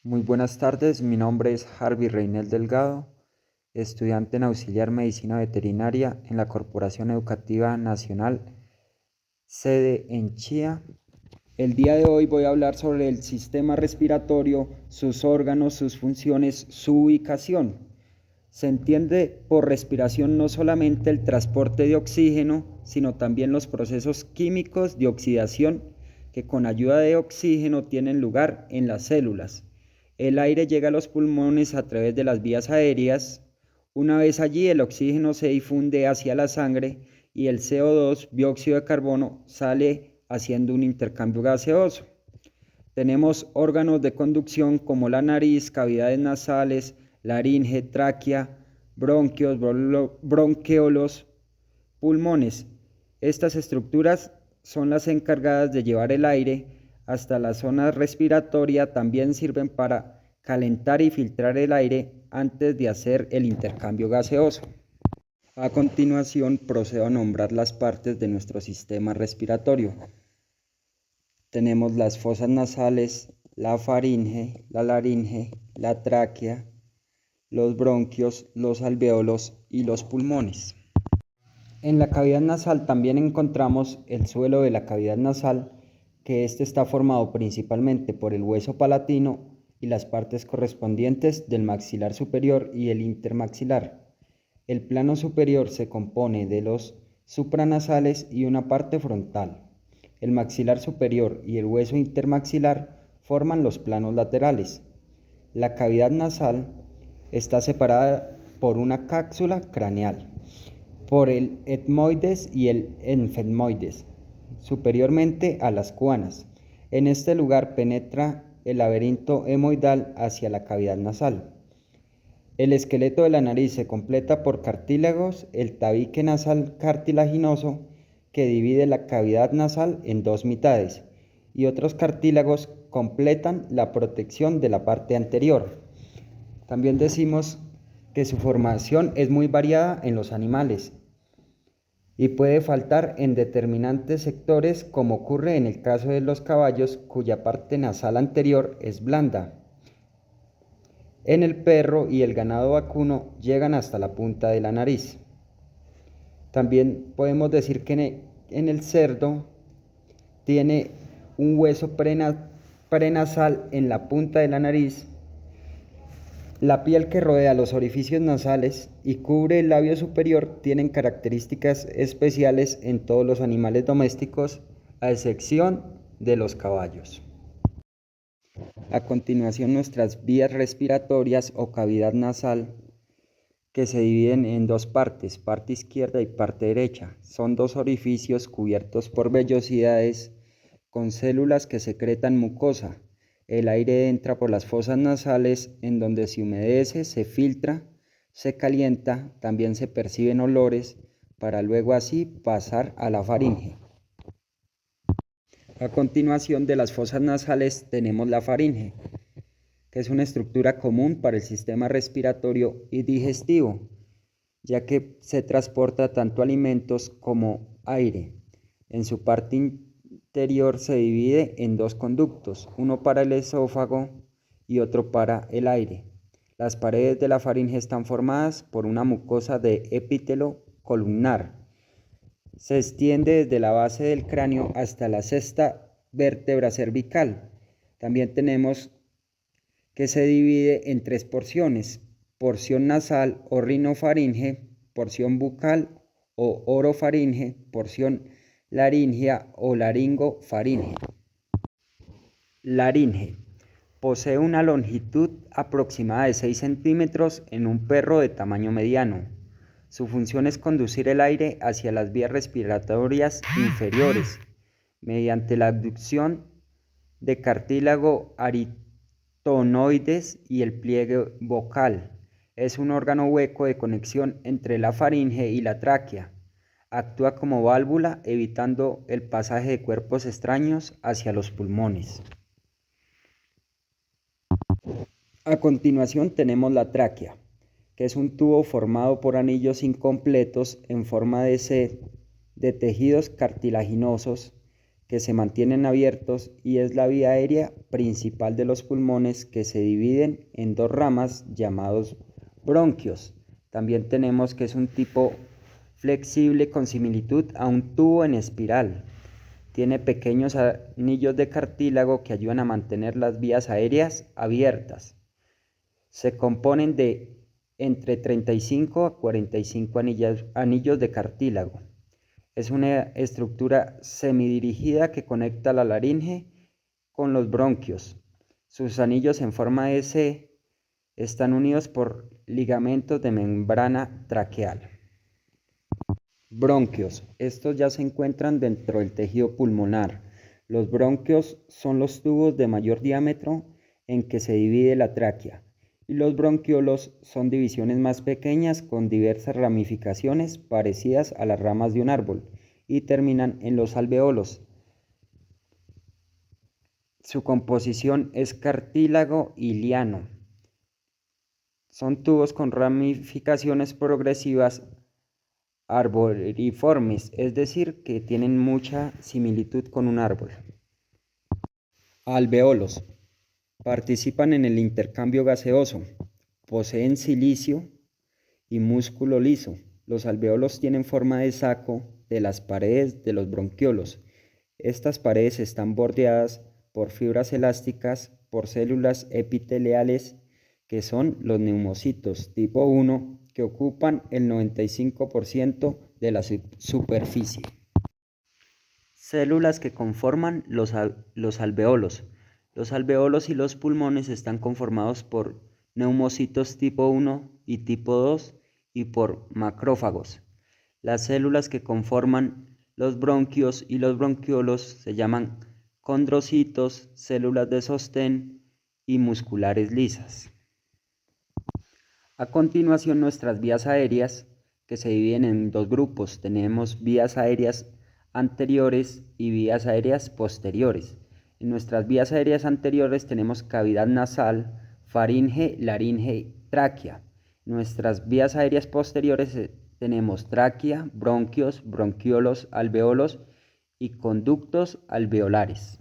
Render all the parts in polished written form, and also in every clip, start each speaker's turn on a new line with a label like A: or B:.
A: Muy buenas tardes, mi nombre es Harvey Reinel Delgado, estudiante en auxiliar medicina veterinaria en la Corporación Educativa Nacional, sede en Chía. El día de hoy voy a hablar sobre el sistema respiratorio, sus órganos, sus funciones, su ubicación. Se entiende por respiración no solamente el transporte de oxígeno, sino también los procesos químicos de oxidación que con ayuda de oxígeno tienen lugar en las células. El aire llega a los pulmones a través de las vías aéreas. Una vez allí, el oxígeno se difunde hacia la sangre y el CO2, dióxido de carbono, sale haciendo un intercambio gaseoso. Tenemos órganos de conducción como la nariz, cavidades nasales, laringe, tráquea, bronquios, bronquiolos, pulmones. Estas estructuras son las encargadas de llevar el aire hasta la zona respiratoria. También sirven para calentar y filtrar el aire antes de hacer el intercambio gaseoso. A continuación procedo a nombrar las partes de nuestro sistema respiratorio. Tenemos las fosas nasales, la faringe, la laringe, la tráquea, los bronquios, los alvéolos y los pulmones. En la cavidad nasal también encontramos el suelo de la cavidad nasal, que este está formado principalmente por el hueso palatino y las partes correspondientes del maxilar superior y el intermaxilar. El plano superior se compone de los supranasales y una parte frontal. El maxilar superior y el hueso intermaxilar forman los planos laterales. La cavidad nasal está separada por una cápsula craneal, por el etmoides y el enfetmoides, superiormente a las cuanas. En este lugar penetra el laberinto hemoidal hacia la cavidad nasal. El esqueleto de la nariz se completa por cartílagos, el tabique nasal cartilaginoso que divide la cavidad nasal en dos mitades, y otros cartílagos completan la protección de la parte anterior. También decimos que su formación es muy variada en los animales y puede faltar en determinantes sectores, como ocurre en el caso de los caballos, cuya parte nasal anterior es blanda. En el perro y el ganado vacuno llegan hasta la punta de la nariz. También podemos decir que en el cerdo tiene un hueso prenasal en la punta de la nariz. La piel que rodea los orificios nasales y cubre el labio superior tienen características especiales en todos los animales domésticos, a excepción de los caballos. A continuación, nuestras vías respiratorias o cavidad nasal, que se dividen en dos partes, parte izquierda y parte derecha. Son dos orificios cubiertos por vellosidades con células que secretan mucosa. El aire entra por las fosas nasales, en donde se humedece, se filtra, se calienta, también se perciben olores, para luego así pasar a la faringe. A continuación de las fosas nasales tenemos la faringe, que es una estructura común para el sistema respiratorio y digestivo, ya que se transporta tanto alimentos como aire. En su parte interior se divide en dos conductos, uno para el esófago y otro para el aire. Las paredes de la faringe están formadas por una mucosa de epitelio columnar. Se extiende desde la base del cráneo hasta la sexta vértebra cervical. También tenemos que se divide en tres porciones: porción nasal o rinofaringe, porción bucal o orofaringe, porción laringea o laringofaringe. Laringe. Posee una longitud aproximada de 6 centímetros en un perro de tamaño mediano. Su función es conducir el aire hacia las vías respiratorias inferiores mediante la abducción de cartílago arytenoides y el pliegue vocal. Es un órgano hueco de conexión entre la faringe y la tráquea. Actúa como válvula, evitando el pasaje de cuerpos extraños hacia los pulmones. A continuación tenemos la tráquea, que es un tubo formado por anillos incompletos en forma de C de tejidos cartilaginosos que se mantienen abiertos y es la vía aérea principal de los pulmones que se dividen en dos ramas llamados bronquios. También tenemos que es un tipo flexible con similitud a un tubo en espiral. Tiene pequeños anillos de cartílago que ayudan a mantener las vías aéreas abiertas. Se componen de entre 35 a 45 anillos de cartílago. Es una estructura semidirigida que conecta la laringe con los bronquios. Sus anillos en forma de C están unidos por ligamentos de membrana traqueal. Bronquios. Estos ya se encuentran dentro del tejido pulmonar. Los bronquios son los tubos de mayor diámetro en que se divide la tráquea. Y los bronquiolos son divisiones más pequeñas con diversas ramificaciones parecidas a las ramas de un árbol y terminan en los alveolos. Su composición es cartílago y liano. Son tubos con ramificaciones progresivas arboriformes, es decir, que tienen mucha similitud con un árbol. Alveolos. Participan en el intercambio gaseoso. Poseen silicio y músculo liso. Los alveolos tienen forma de saco de las paredes de los bronquiolos. Estas paredes están bordeadas por fibras elásticas, por células epiteliales que son los neumocitos tipo 1, que ocupan el 95% de la superficie. Células que conforman los alveolos. Los alveolos y los pulmones están conformados por neumocitos tipo 1 y tipo 2 y por macrófagos. Las células que conforman los bronquios y los bronquiolos se llaman condrocitos, células de sostén y musculares lisas. A continuación, nuestras vías aéreas, que se dividen en dos grupos. Tenemos vías aéreas anteriores y vías aéreas posteriores. En nuestras vías aéreas anteriores tenemos cavidad nasal, faringe, laringe, tráquea. En nuestras vías aéreas posteriores tenemos tráquea, bronquios, bronquiolos, alveolos y conductos alveolares.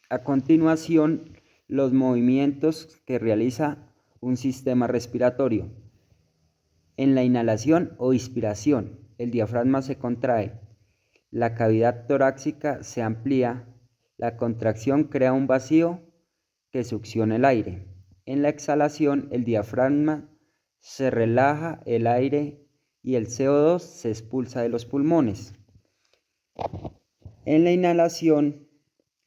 A: A continuación, los movimientos que realiza un sistema respiratorio. En la inhalación o inspiración, el diafragma se contrae, la cavidad torácica se amplía, la contracción crea un vacío que succiona el aire. En la exhalación, el diafragma se relaja, el aire y el CO2 se expulsa de los pulmones. En la inhalación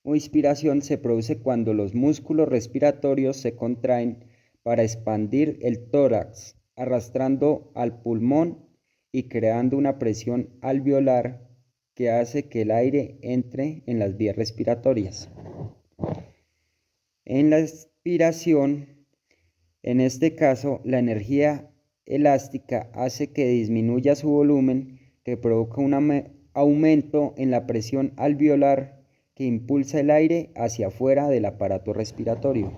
A: o inspiración se produce cuando los músculos respiratorios se contraen para expandir el tórax, arrastrando al pulmón y creando una presión alveolar que hace que el aire entre en las vías respiratorias. En la expiración, en este caso, la energía elástica hace que disminuya su volumen, que provoca un aumento en la presión alveolar que impulsa el aire hacia afuera del aparato respiratorio.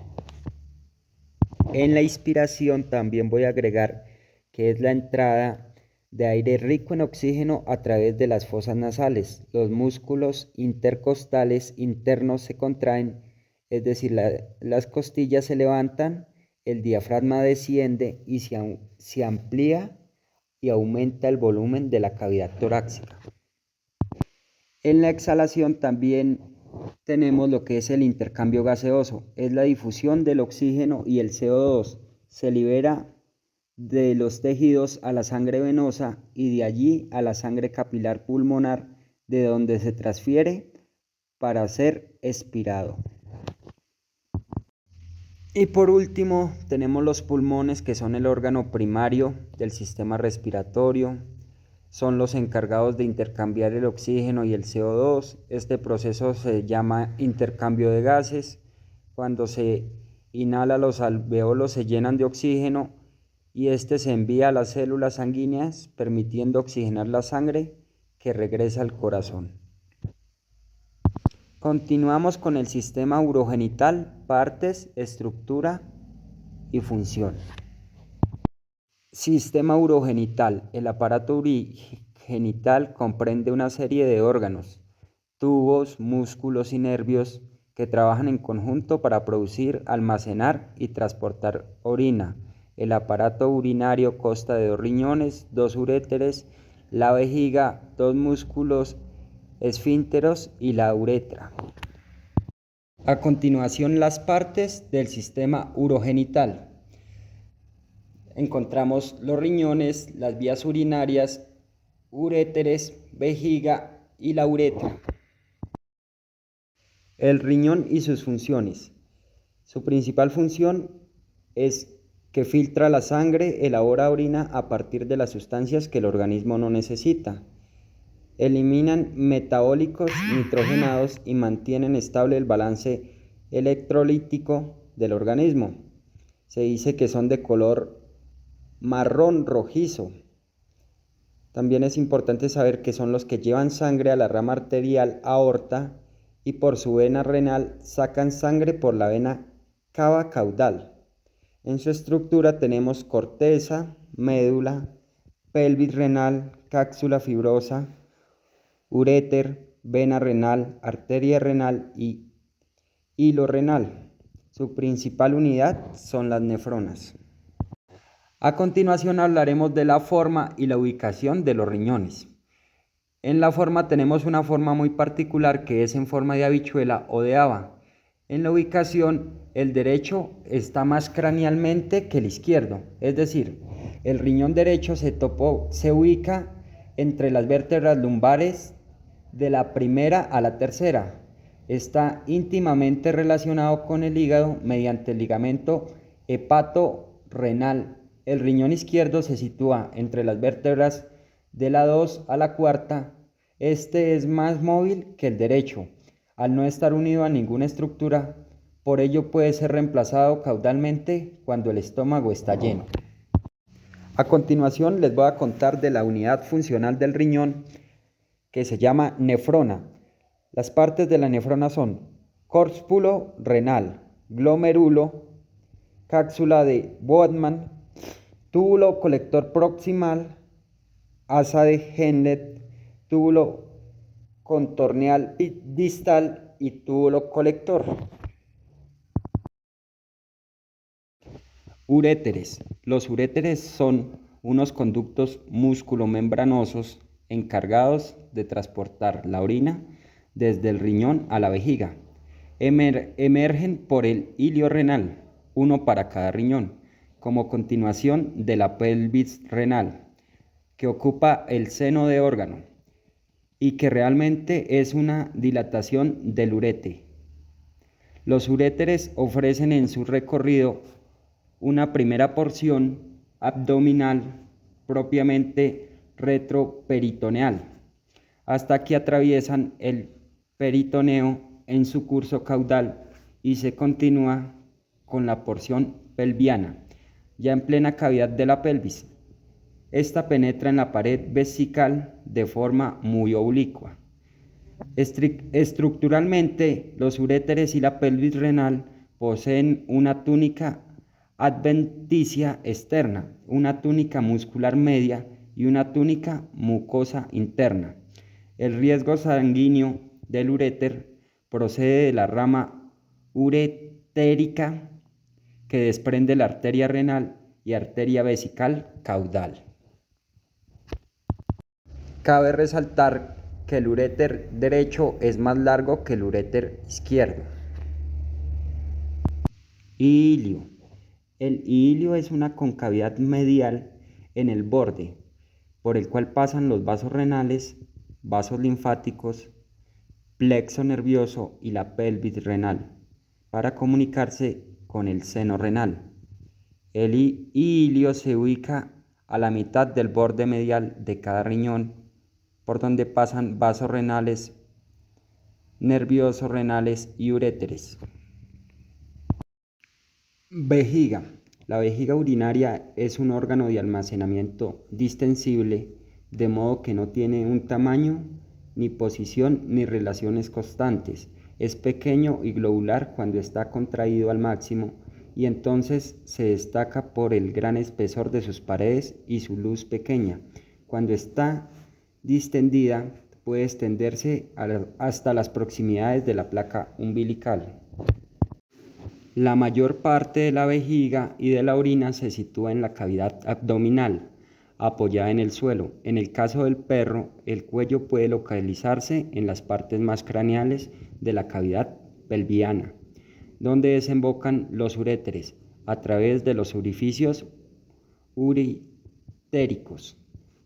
A: En la inspiración también voy a agregar que es la entrada de aire rico en oxígeno a través de las fosas nasales. Los músculos intercostales internos se contraen, es decir, las costillas se levantan, el diafragma desciende y se amplía y aumenta el volumen de la cavidad torácica. En la exhalación también tenemos lo que es el intercambio gaseoso, es la difusión del oxígeno y el CO2. Se libera de los tejidos a la sangre venosa y de allí a la sangre capilar pulmonar, de donde se transfiere para ser expirado. Y por último tenemos los pulmones, que son el órgano primario del sistema respiratorio. Son los encargados de intercambiar el oxígeno y el CO2. Este proceso se llama intercambio de gases. Cuando se inhala, los alveolos se llenan de oxígeno y este se envía a las células sanguíneas, permitiendo oxigenar la sangre que regresa al corazón. Continuamos con el sistema urogenital, partes, estructura y función. Sistema urogenital. El aparato genital comprende una serie de órganos, tubos, músculos y nervios que trabajan en conjunto para producir, almacenar y transportar orina. El aparato urinario consta de 2 riñones, 2 uréteres, la vejiga, 2 músculos esfínteros y la uretra. A continuación, las partes del sistema urogenital. Encontramos los riñones, las vías urinarias, uréteres, vejiga y la uretra. El riñón y sus funciones. Su principal función es que filtra la sangre, elabora orina a partir de las sustancias que el organismo no necesita. Eliminan metabólicos nitrogenados y mantienen estable el balance electrolítico del organismo. Se dice que son de color marrón rojizo. También es importante saber que son los que llevan sangre a la rama arterial aorta y por su vena renal sacan sangre por la vena cava caudal. En su estructura tenemos corteza, médula, pelvis renal, cápsula fibrosa, uréter, vena renal, arteria renal y hilo renal. Su principal unidad son las nefronas. A continuación hablaremos de la forma y la ubicación de los riñones. En la forma tenemos una forma muy particular que es en forma de habichuela o de haba. En la ubicación, el derecho está más cranealmente que el izquierdo, es decir, el riñón derecho se ubica entre las vértebras lumbares de la primera a la tercera. Está íntimamente relacionado con el hígado mediante el ligamento hepato-renal. El riñón izquierdo se sitúa entre las vértebras de la 2 a la cuarta. Este es más móvil que el derecho, al no estar unido a ninguna estructura, por ello puede ser reemplazado caudalmente cuando el estómago está lleno. A continuación les voy a contar de la unidad funcional del riñón que se llama nefrona. Las partes de la nefrona son córpulo renal, glomérulo, cápsula de Bowman, túbulo colector proximal, asa de Henle, túbulo contorneal distal y túbulo colector. Uréteres. Los uréteres son unos conductos músculo-membranosos encargados de transportar la orina desde el riñón a la vejiga. Emergen por el hilio renal, uno para cada riñón, como continuación de la pelvis renal, que ocupa el seno de órgano y que realmente es una dilatación del urete. Los uréteres ofrecen en su recorrido una primera porción abdominal propiamente retroperitoneal, hasta que atraviesan el peritoneo en su curso caudal y se continúa con la porción pelviana, ya en plena cavidad de la pelvis. Esta penetra en la pared vesical de forma muy oblicua. Estructuralmente, los uréteres y la pelvis renal poseen una túnica adventicia externa, una túnica muscular media y una túnica mucosa interna. El riesgo sanguíneo del uréter procede de la rama uretérica que desprende la arteria renal y arteria vesical caudal. Cabe resaltar que el uréter derecho es más largo que el uréter izquierdo. Hilio. El hilio es una concavidad medial en el borde, por el cual pasan los vasos renales, vasos linfáticos, plexo nervioso y la pelvis renal, para comunicarse con el seno renal. El hilio se ubica a la mitad del borde medial de cada riñón, por donde pasan vasos renales, nerviosos renales y uréteres. Vejiga. La vejiga urinaria es un órgano de almacenamiento distensible, de modo que no tiene un tamaño, ni posición, ni relaciones constantes. Es pequeño y globular cuando está contraído al máximo y entonces se destaca por el gran espesor de sus paredes y su luz pequeña. Cuando está distendida puede extenderse hasta las proximidades de la placa umbilical. La mayor parte de la vejiga y de la orina se sitúa en la cavidad abdominal, apoyada en el suelo. En el caso del perro, el cuello puede localizarse en las partes más craneales de la cavidad pelviana, donde desembocan los uréteres a través de los orificios uretéricos.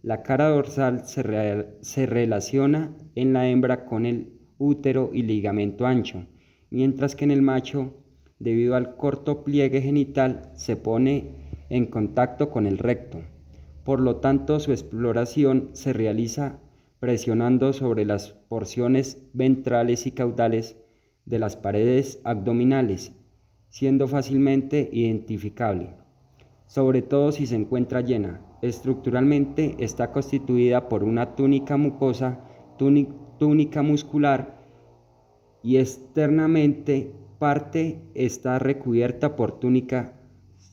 A: La cara dorsal se relaciona en la hembra con el útero y ligamento ancho, mientras que en el macho, debido al corto pliegue genital, se pone en contacto con el recto. Por lo tanto, su exploración se realiza presionando sobre las porciones ventrales y caudales de las paredes abdominales, siendo fácilmente identificable, sobre todo si se encuentra llena. Estructuralmente está constituida por una túnica mucosa, túnica muscular, y externamente parte está recubierta por túnica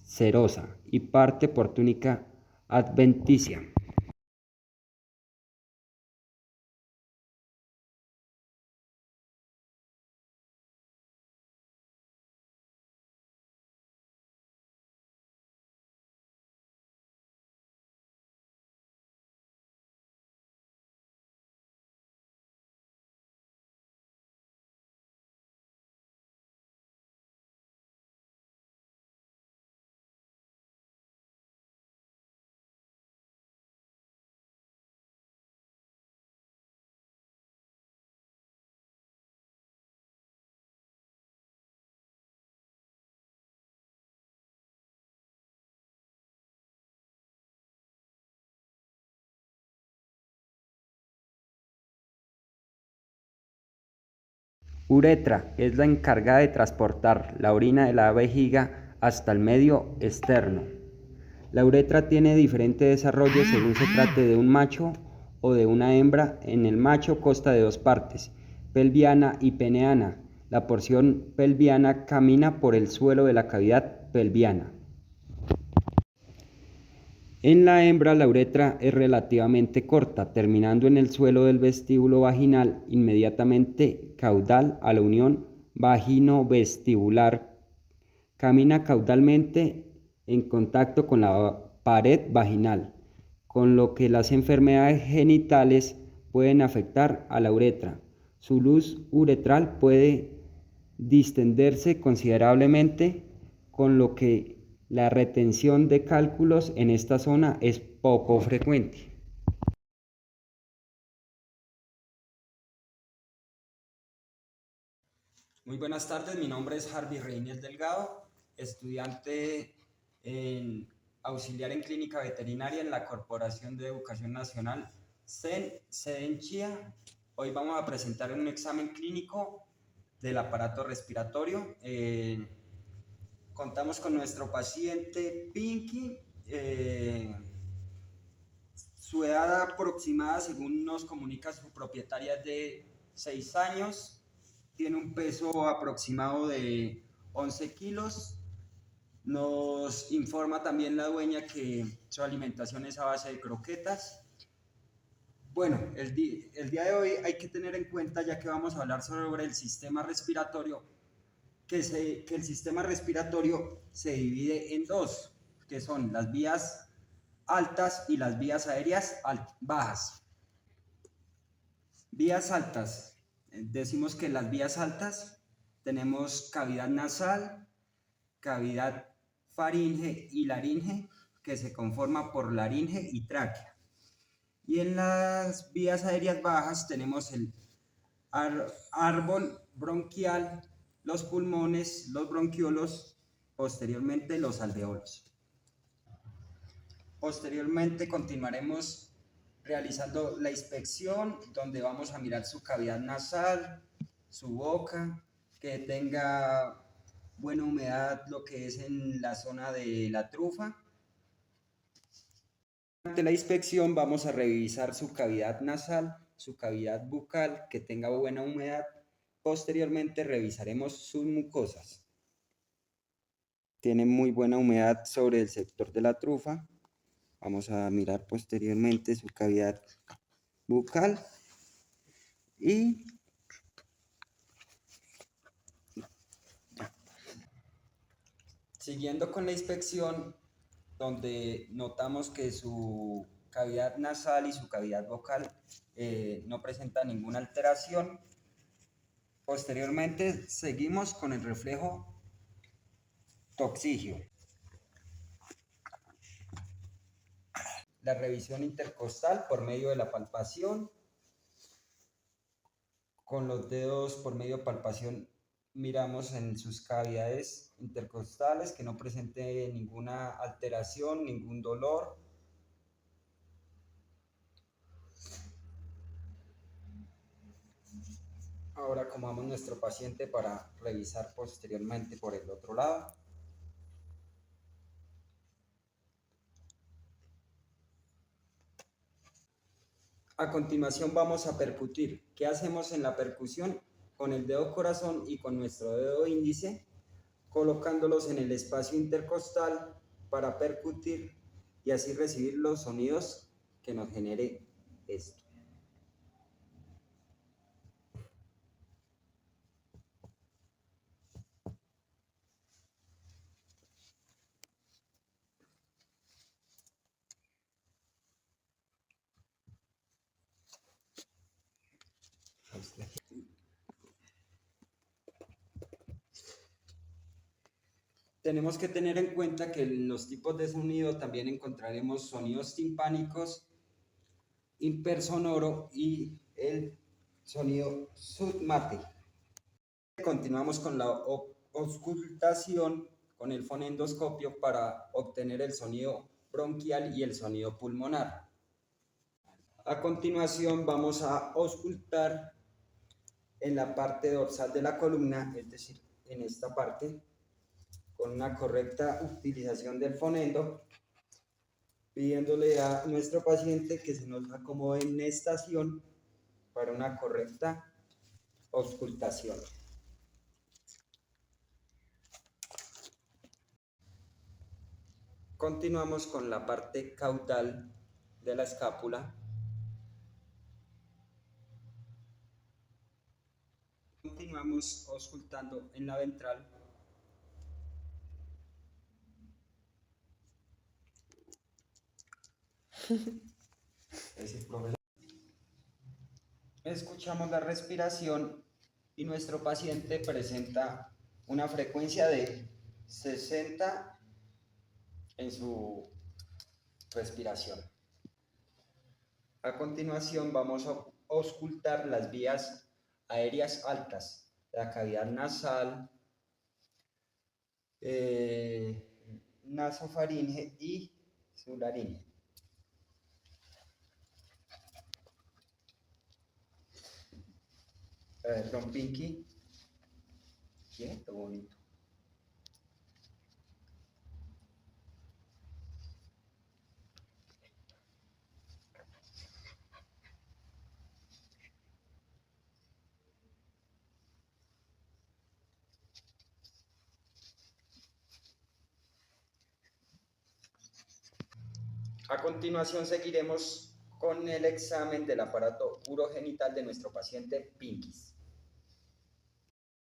A: serosa y parte por túnica adventicia. Uretra es la encargada de transportar la orina de la vejiga hasta el medio externo. La uretra tiene diferente desarrollo según se trate de un macho o de una hembra. En el macho consta de dos partes, pelviana y peneana. La porción pelviana camina por el suelo de la cavidad pelviana. En la hembra la uretra es relativamente corta, terminando en el suelo del vestíbulo vaginal, inmediatamente caudal a la unión vagino-vestibular. Camina caudalmente en contacto con la pared vaginal, con lo que las enfermedades genitales pueden afectar a la uretra. Su luz uretral puede distenderse considerablemente, con lo que la retención de cálculos en esta zona es poco frecuente. Muy buenas tardes, mi nombre es Harvey Reynel Delgado, estudiante en auxiliar en clínica veterinaria en la Corporación de Educación Nacional CEN, sede en Chía. Hoy vamos a presentar un examen clínico del aparato respiratorio. Contamos con nuestro paciente Pinky. Su edad aproximada, según nos comunica su propietaria, es de 6 años. Tiene un peso aproximado de 11 kilos. Nos informa también la dueña que su alimentación es a base de croquetas. Bueno, el día de hoy hay que tener en cuenta, ya que vamos a hablar sobre el sistema respiratorio, que el sistema respiratorio se divide en dos, que son las vías altas y las vías aéreas bajas. Vías altas. Decimos que en las vías altas tenemos cavidad nasal, cavidad faringe y laringe, que se conforma por laringe y tráquea. Y en las vías aéreas bajas tenemos el árbol bronquial, los pulmones, los bronquiolos, posteriormente los alveolos. Posteriormente continuaremos realizando la inspección, donde vamos a mirar su cavidad nasal, su boca, que tenga buena humedad, lo que es en la zona de la trufa. Durante la inspección vamos a revisar su cavidad nasal, su cavidad bucal, que tenga buena humedad. Posteriormente revisaremos sus mucosas. Tiene muy buena humedad sobre el sector de la trufa. Vamos a mirar posteriormente su cavidad bucal y siguiendo con la inspección, donde notamos que su cavidad nasal y su cavidad vocal no presentan ninguna alteración. Posteriormente seguimos con el reflejo toxigio. La revisión intercostal por medio de la palpación. Con los dedos por medio de palpación miramos en sus cavidades intercostales que no presente ninguna alteración, ningún dolor. Ahora acomodamos nuestro paciente para revisar posteriormente por el otro lado. A continuación vamos a percutir. ¿Qué hacemos en la percusión? Con el dedo corazón y con nuestro dedo índice, colocándolos en el espacio intercostal para percutir y así recibir los sonidos que nos genere esto. Tenemos que tener en cuenta que en los tipos de sonido también encontraremos sonidos timpánicos, hipersonoro y el sonido submate. Continuamos con la auscultación con el fonendoscopio para obtener el sonido bronquial y el sonido pulmonar. A continuación vamos a auscultar en la parte dorsal de la columna, es decir, en esta parte, con una correcta utilización del fonendo, pidiéndole a nuestro paciente que se nos acomode en estación para una correcta auscultación. Continuamos con la parte caudal de la escápula. Continuamos auscultando en la ventral. Escuchamos la respiración y nuestro paciente presenta una frecuencia de 60 en su respiración. A continuación vamos a auscultar las vías aéreas altas, la cavidad nasal, nasofaringe y sublaringe. Don Pinky, quieto, bonito. A continuación seguiremos con el examen del aparato urogenital de nuestro paciente Pinky.